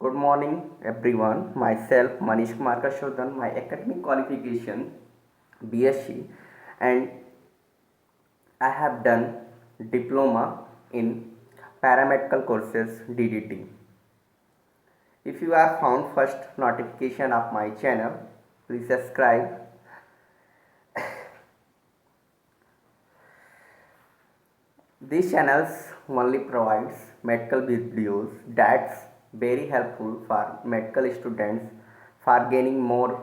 Good morning, everyone. Myself, Manish Kumar Kashodhan, my academic qualification BSc, and I have done diploma in paramedical courses DDT. If you have found first notification of my channel, please subscribe. These channels only provides medical videos that's very helpful for medical students for gaining more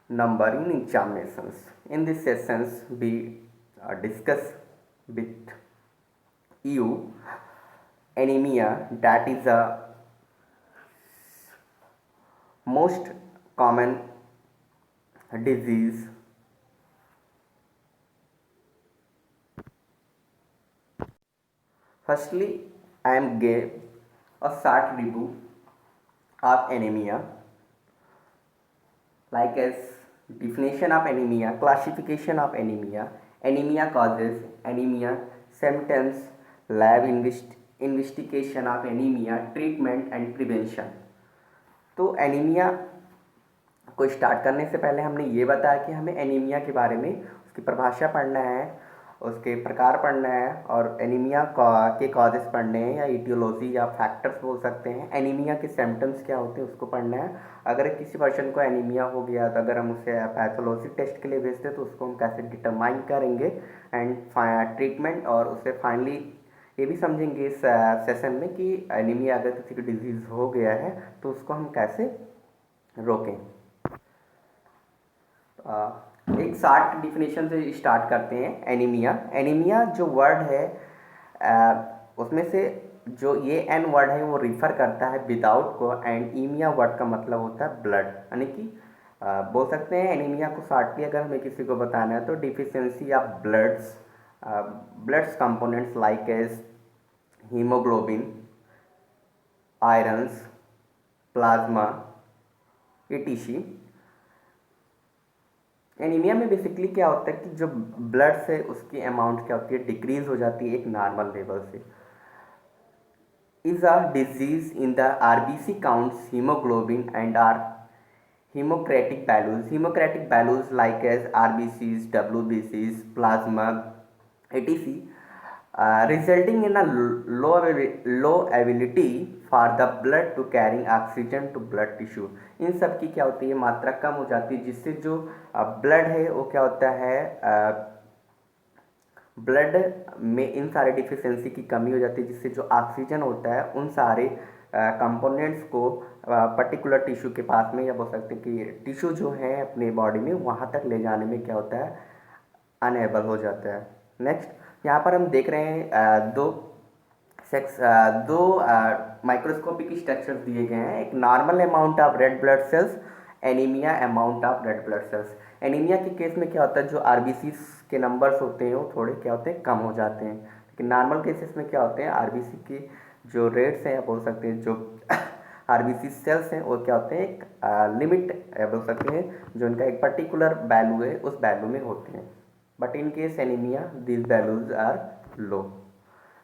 number in examinations. In these sessions, we discuss with you anemia, that is the most common disease. Firstly, I am gave a short review of anemia, like as definition of anemia, classification of anemia, anemia causes, anemia symptoms, investigation of anemia, treatment and prevention. तो anaemia को start करने से पहले हमने ये बताया कि हमें एनीमिया के बारे में उसकी परिभाषा पढ़ना है, उसके प्रकार पढ़ना है और एनीमिया के कॉजेस पढ़ने हैं या इटियोलॉजी या फैक्टर्स बोल सकते हैं। एनीमिया के सिम्टम्स क्या होते हैं उसको पढ़ना है। अगर किसी पर्सन को एनीमिया हो गया तो अगर हम उसे पैथोलॉजी टेस्ट के लिए भेजते हैं तो उसको हम कैसे डिटरमाइन करेंगे एंड ट्रीटमेंट, और उसे फाइनली ये भी समझेंगे इस सेशन में कि एनीमिया अगर किसी को डिजीज़ हो गया है तो उसको हम कैसे रोकें। एक शॉर्ट डिफिनेशन से स्टार्ट करते हैं। एनीमिया, एनीमिया जो वर्ड है उसमें से जो ये एन वर्ड है वो रिफ़र करता है विदाउट को, एंड ईमिया वर्ड का मतलब होता है ब्लड, यानी कि बोल सकते हैं एनीमिया को शॉर्टली अगर हमें किसी को बताना है तो deficiency of bloods components like as haemoglobin, irons, plasma, ETC. Anaemia में बेसिकली क्या होता है कि जो ब्लड से उसकी अमाउंट क्या होती है, डिक्रीज हो जाती है एक नॉर्मल लेवल से। Is a disease in the RBC counts haemoglobin and are hemocritic values like as RBCs, WBCs, plasma, etc., resulting in a low ability for the blood to carrying oxygen to blood tissue। इन सब की क्या होती है, मात्रा कम हो जाती है, जिससे जो ब्लड है वो क्या होता है, ब्लड में इन सारे डिफिशियंसी की कमी हो जाती है, जिससे जो ऑक्सीजन होता है उन सारे कंपोनेंट्स को पर्टिकुलर टिश्यू के पास में, या बोल सकते हैं कि टिश्यू जो है अपने बॉडी में वहाँ तक ले जाने में क्या होता है, अनएबल हो जाता है। नेक्स्ट यहाँ पर हम देख रहे हैं दो माइक्रोस्कोपिक स्ट्रक्चर्स दिए गए हैं। एक normal amount of red blood sales, anaemia amount of red blood sales. Anaemia के केस में क्या होता है, जो आरबीसी के नंबर्स होते हैं वो थोड़े क्या होते हैं, कम हो जाते हैं। लेकिन नॉर्मल केसेस में क्या होते हैं, आरबीसी की जो रेट्स हैं या बोल सकते हैं जो आरबीसी सेल्स हैं वो क्या होते हैं, एक लिमिट बोल सकते हैं, जो इनका एक पर्टिकुलर वैल्यू है उस वैल्यू में होते हैं। But in case anaemia this values are low.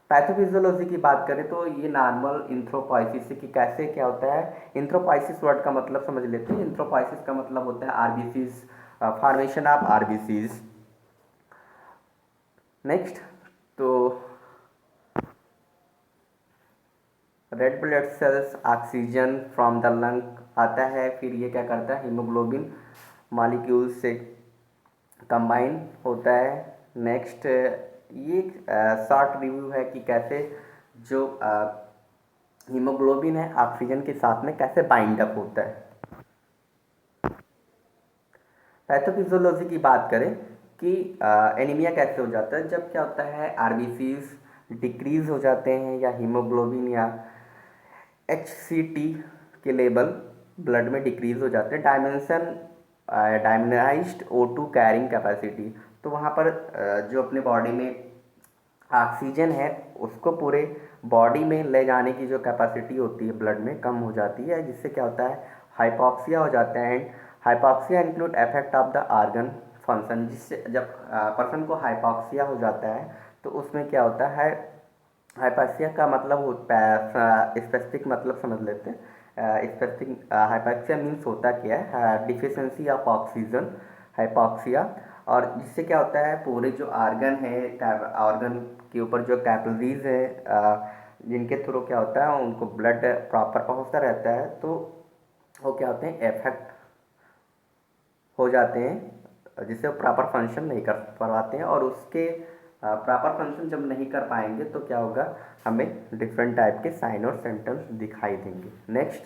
Pathophysiology की बात करें तो ये नॉर्मल इंथ्रोपोइसिस की कैसे क्या होता है। इंथ्रोपोइसिस वर्ड का मतलब समझ लेते हैं। इंथ्रोपोइसिस का मतलब होता है RBCs, formation of RBCs. Next, तो red blood cells oxygen from the lung आता है, फिर ये क्या करता है, हीमोग्लोबिन मॉलिक्यूल से कंबाइन होता है। नेक्स्ट, ये शॉर्ट रिव्यू है कि कैसे जो हीमोग्लोबिन है ऑक्सीजन के साथ में कैसे बाइंड अप होता है। पैथोफिजियोलॉजी की बात करें कि एनीमिया कैसे हो जाता है, जब क्या होता है आरबीसीज डिक्रीज हो जाते हैं या हीमोग्लोबिन या HCT के लेवल ब्लड में डिक्रीज हो जाते हैं। डायमिनाइज्ड O2 कैरिंग कैपेसिटी, तो वहाँ पर जो अपने बॉडी में ऑक्सीजन है उसको पूरे बॉडी में ले जाने की जो कैपेसिटी होती है ब्लड में कम हो जाती है, जिससे क्या होता है हाइपॉक्सिया हो जाता है। And hypoxia include effect of the organ function, जिससे जब पर्सन को हाइपॉक्सिया हो जाता है तो उसमें क्या होता है, हाइपैक्सिया का मतलब होता है, स्पेसिफिक मतलब समझ लेते हैं। स्पेसिफिक हाइपैक्सिया मीन्स होता क्या है, डिफिशिएंसी ऑफ ऑक्सीजन, हाइपॉक्सिया। और जिससे क्या होता है, पूरे जो आर्गन है, ऑर्गन के ऊपर जो कैपिलरीज है, जिनके थ्रू क्या होता है उनको ब्लड प्रॉपर पहुंचता रहता है, तो वो क्या होते हैं, इफेक्ट हो जाते हैं, जिससे वो प्रॉपर फंक्शन नहीं कर पाते हैं। और उसके प्रॉपर फंक्शन जब नहीं कर पाएंगे तो क्या होगा, हमें डिफरेंट टाइप के साइन और सिम्टम्स दिखाई देंगे। Next,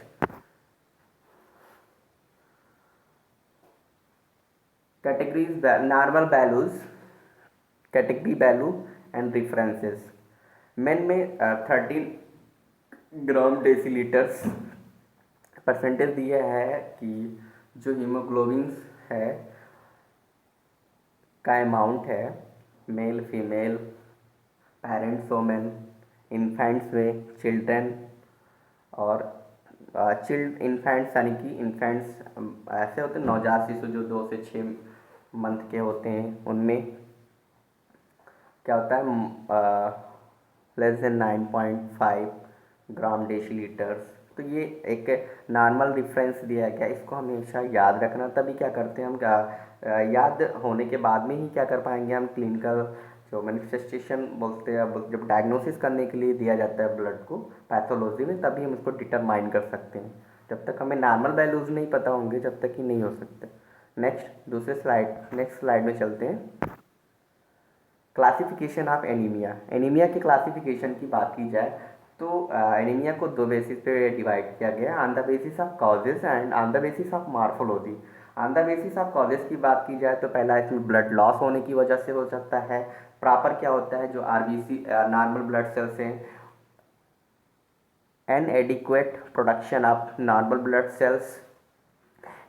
categories normal values, category value and references. Main में 13 ग्राम डेसीलीटर्स परसेंटेज दिया है कि जो हीमोग्लोबिन है का अमाउंट है, male female, parents women, infants में, चिल्ड्रन। और चिल्ड इन्फेंट्स यानी कि इन्फेंट्स ऐसे होते हैं नवजात शिशु जो 2 से 6 मंथ के होते हैं, उनमें क्या होता है, less than 9.5 ग्राम डेसीलीटर्स। तो ये एक नॉर्मल डिफरेंस दिया गया, इसको हमेशा याद रखना। तभी क्या करते हैं हम, याद होने के बाद में ही क्या कर पाएंगे हम, क्लिनिकल जो मैनिफेस्टेशन बोलते हैं, अब जब डायग्नोसिस करने के लिए दिया जाता है ब्लड को पैथोलॉजी में, तभी हम इसको डिटरमाइन कर सकते हैं। जब तक हमें नॉर्मल वैल्यूज़ नहीं पता होंगे, जब तक ही नहीं हो सकते। नेक्स्ट स्लाइड में चलते हैं। Classification of anaemia. एनीमिया के क्लासिफिकेशन की बात की जाए तो एनीमिया को 2 बेसिस पे डिवाइड किया गया, on the basis of causes and on the basis of morphology. On the basis of causes की बात की जाए तो पहला इसमें ब्लड लॉस होने की वजह से हो सकता है। प्रॉपर क्या होता है, जो आरबीसी नॉर्मल ब्लड सेल्स हैं, inadequate production of normal blood cells,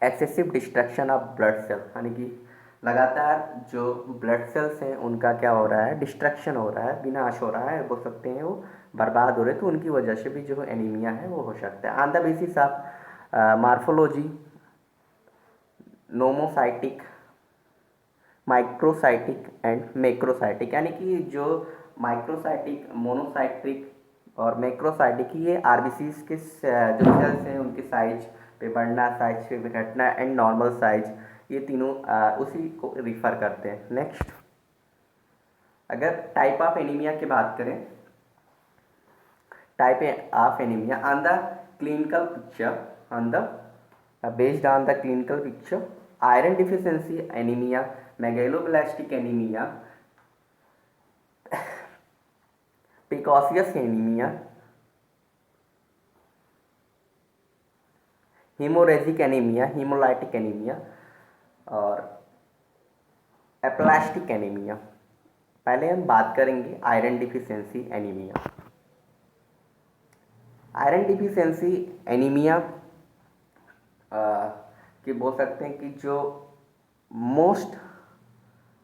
excessive destruction of blood cell, यानी कि लगातार जो ब्लड सेल्स हैं उनका क्या हो रहा है, डिस्ट्रक्शन हो रहा है, विनाश हो रहा है, बोल सकते हैं वो बर्बाद हो रहे हैं, तो उनकी वजह से भी जो एनीमिया है वो हो सकता है। On the basis of morphology, normocytic, microcytic and macrocytic, यानी कि जो माइक्रोसाइटिक, मोनोसाइट्रिक और मैक्रोसाइटिक, ये आरबीसीज के जो सेल्स हैं उनके साइज पे बढ़ना, साइज पे घटना एंड नॉर्मल साइज, ये तीनों उसी को रिफर करते हैं। नेक्स्ट, अगर टाइप ऑफ एनीमिया की बात करें, type of anaemia on the clinical picture, on the based on the clinical picture: iron deficiency anemia, megaloblastic anemia, precocious anemia, hemorrhagic anemia, hemolytic anemia और aplastic anemia। पहले हम बात करेंगे iron deficiency anaemia. Iron deficiency anaemia कि बोल सकते हैं कि जो मोस्ट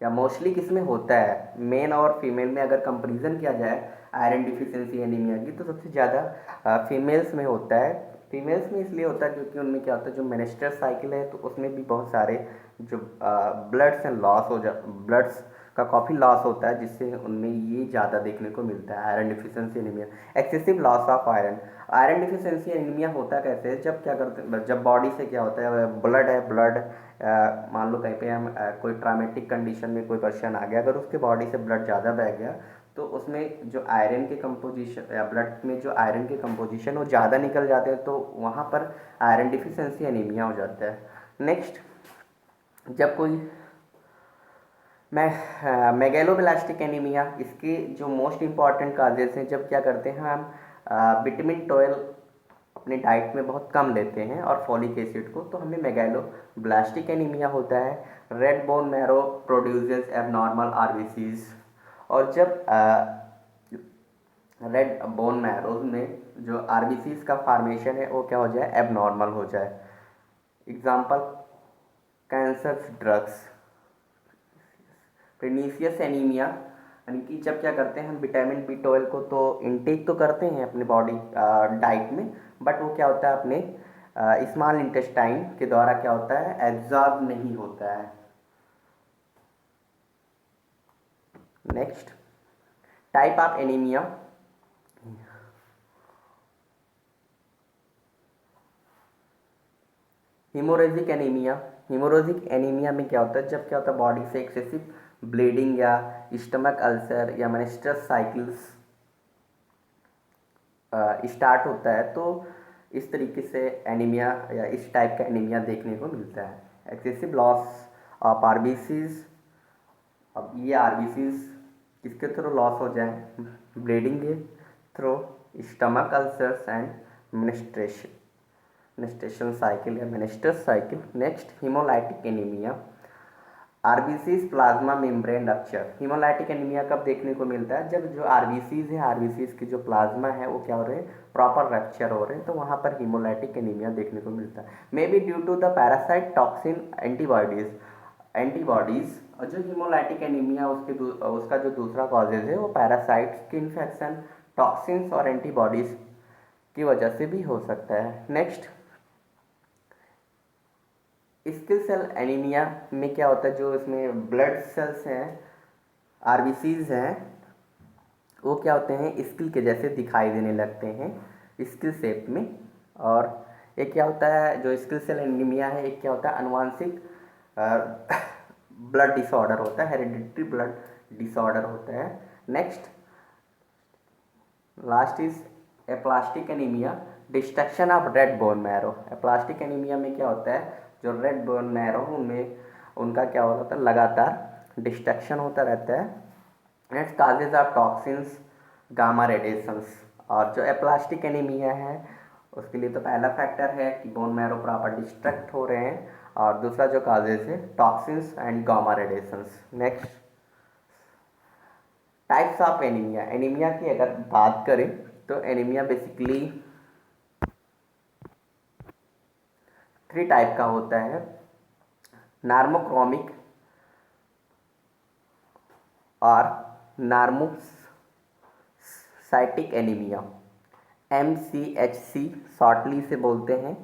या मोस्टली किस में होता है, मेन और फीमेल में अगर कंपैरिजन किया जाए आयरन डिफिशियंसी एनीमिया की, तो सबसे ज़्यादा फीमेल्स में होता है। फीमेल्स में इसलिए होता है क्योंकि उनमें क्या होता है, जो मेंस्ट्रुअल साइकिल है तो उसमें भी बहुत सारे जो ब्लड्स एंड लॉस हो जा ब्लड्स का काफ़ी लॉस होता है, जिससे उनमें ये ज़्यादा देखने को मिलता है iron deficiency anaemia. Excessive loss of iron. Iron deficiency anaemia होता कैसे है, जब क्या करते, जब बॉडी से क्या होता है, ब्लड है, ब्लड मान लो कहीं पे हम कोई ट्रामेटिक कंडीशन में कोई पर्सन आ गया, अगर उसके बॉडी से ब्लड ज़्यादा बह गया तो उसमें जो आयरन के कंपोजिशन या ब्लड में जो आयरन के कंपोजिशन वो ज़्यादा निकल जाते हैं, तो वहाँ पर आयरन डिफिशियंसी एनीमिया हो जाता है। नेक्स्ट, जब कोई मेगैलोब्लास्टिक एनीमिया, इसके जो मोस्ट इम्पॉर्टेंट काजेज हैं, जब क्या करते हैं हम विटामिन 12 अपने डाइट में बहुत कम लेते हैं और फॉलिक एसिड को, तो हमें मेगैलोब्लास्टिक एनीमिया होता है। Red bone marrow produces abnormal RBCs. और जब रेड बोन मैरो में जो आरबीसीज का फॉर्मेशन है वो क्या हो जाए, एबनॉर्मल हो जाए। Example, cancer drugs. Pernicious anaemia, यानी कि जब क्या करते हैं हम विटामिन B12 को तो इनटेक तो करते हैं अपने बॉडी डाइट में, बट वो क्या होता है अपने स्मॉल इंटेस्टाइन के द्वारा क्या होता है, एब्जॉर्ब नहीं होता है। Next, type of anaemia. Haemorrhagic anaemia, haemorrhagic anaemia में क्या होता है, जब क्या होता है बॉडी से एक्सेसिव ब्लीडिंग या स्टमक अल्सर या मेनिस्ट्रस साइकिल्स स्टार्ट होता है, तो इस तरीके से एनीमिया या इस टाइप का एनीमिया देखने को मिलता है। एक्सेसिव लॉस ऑफ आरबीसीज, अब ये आरबीसीज किसके थ्रू लॉस हो जाए, ब्लीडिंग के through, stomach ulcers and menstruation cycle या menstrual cycle. Next haemolytic anaemia, RBCs plasma membrane rupture. Haemolytic anaemia कब देखने को मिलता है, जब जो आरबीसीज है, आरबीसीज की जो प्लाज्मा है वो क्या हो रहे हैं, प्रॉपर रप्चर हो रहे हैं, तो वहाँ पर हीमोलाइटिक एनीमिया देखने को मिलता है। May be due to the parasite toxin antibodies. और जो हीमोलाइटिक एनीमिया उसका जो दूसरा कॉजेज है वो पैरासाइट्स की इन्फेक्शन, टॉक्सिन्स और एंटीबॉडीज की वजह से भी हो सकता है। नेक्स्ट स्किल सेल एनीमिया में क्या होता है, जो इसमें ब्लड सेल्स हैं, आरबीसीज हैं, वो क्या होते हैं स्किल के जैसे दिखाई देने लगते हैं स्किल शेप में। और एक क्या होता है जो स्किल सेल एनीमिया है, एक क्या होता है अनुवांशिक ब्लड डिसऑर्डर होता है, हेरिडिटरी ब्लड डिसऑर्डर होता है। Next last is aplastic anaemia, destruction of red bone marrow. Aplastic anaemia में क्या होता है, जो रेड बोन मैरो उनमें उनका क्या होता है, लगातार डिस्ट्रक्शन होता रहता है। Next causes of toxins, gamma radiations. और जो एप्लास्टिक एनीमिया है उसके लिए तो पहला फैक्टर है कि बोन मैरो प्रॉपर डिस्ट्रक्ट हो रहे हैं, और दूसरा जो काजेज है toxins and gamma radiations. Next types of anaemia, anaemia की अगर बात करें तो एनीमिया बेसिकली 3 टाइप का होता है, नार्मोक्रोमिक और नार्मोसाइटिक एनीमिया, MCHC शॉर्टली से बोलते हैं।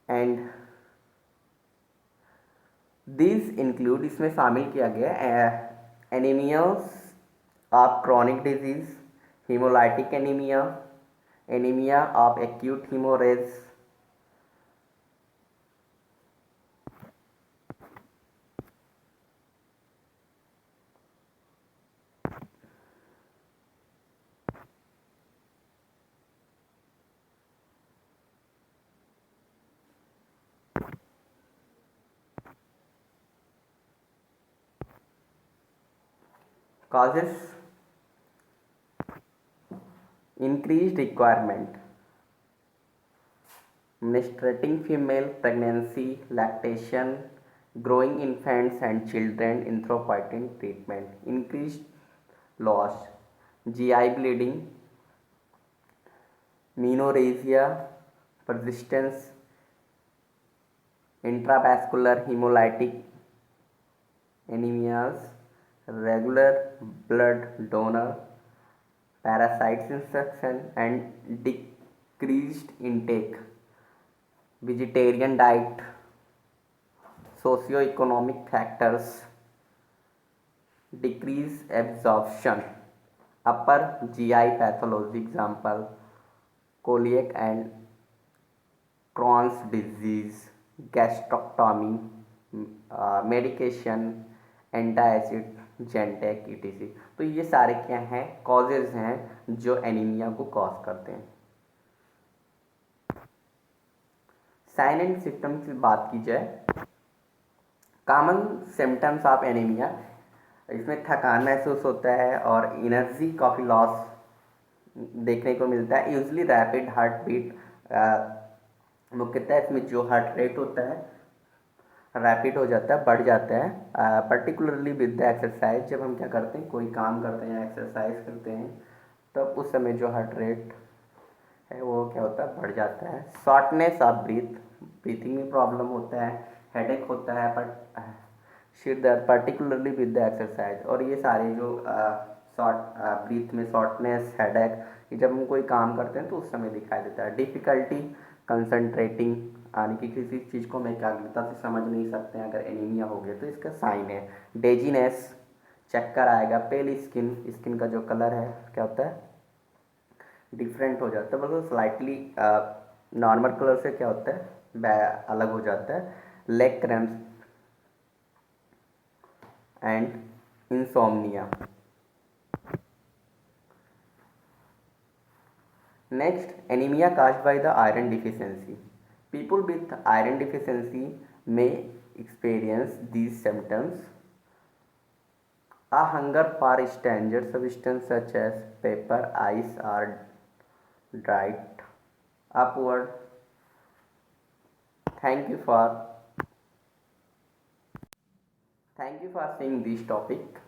एंड दीज इंक्लूड, इसमें शामिल किया गया anaemias of chronic disease, haemolytic anaemia, anaemia of acute haemorrhage, causes increased requirement, menstruating female, pregnancy, lactation, growing infants and children, erythropoietin treatment, increased loss, GI bleeding, menorrhagia, persistence, intravascular hemolytic anemias, regular blood donor, parasites infection and decreased intake, vegetarian diet, socio-economic factors, decreased absorption, upper GI pathology, example celiac and Crohn's disease, gastrectomy, medication, antacid, जेंटेक etc। तो ये सारे क्या हैं, causes हैं जो anaemia को cause करते हैं। साइन एंड सिम्टम्स की बात की जाए, कॉमन सिम्टम्स ऑफ एनीमिया, इसमें थकान महसूस होता है और एनर्जी काफ़ी लॉस देखने को मिलता है। यूजली रैपिड हार्ट बीट, मुख्यतः इसमें जो हार्ट रेट होता है रैपिड हो जाता है, बढ़ जाता है, पर्टिकुलरली विद द एक्सरसाइज। जब हम क्या करते हैं, कोई काम करते हैं, एक्सरसाइज करते हैं, तब उस समय जो हार्ट रेट है वो क्या होता है, बढ़ जाता है। शॉर्टनेस ऑफ ब्रीथिंग में प्रॉब्लम होता है, हेडेक होता है, सिर दर्द, पर्टिकुलरली विद द एक्सरसाइज। और ये सारे जो ब्रीथ में शॉर्टनेस, हेडेक, ये जब हम कोई काम करते हैं तो उस समय दिखाई देता है। डिफ़िकल्टी कंसंट्रेटिंग, यानी कि किसी चीज़ को हम एकाग्रता से समझ नहीं सकते हैं, अगर एनीमिया हो गया तो इसका साइन है। डेजीनेस, चक्कर आएगा। पेल स्किन, स्किन का जो कलर है क्या होता है, डिफरेंट हो जाता है, मतलब स्लाइटली नॉर्मल कलर से क्या होता है, अलग हो जाता है, leg cramps and insomnia. Next, anemia caused by the iron deficiency. People with iron deficiency may experience these symptoms: a hunger for stranger substance such as paper, ice, or dried upward. Thank you for thank you for seeing this topic.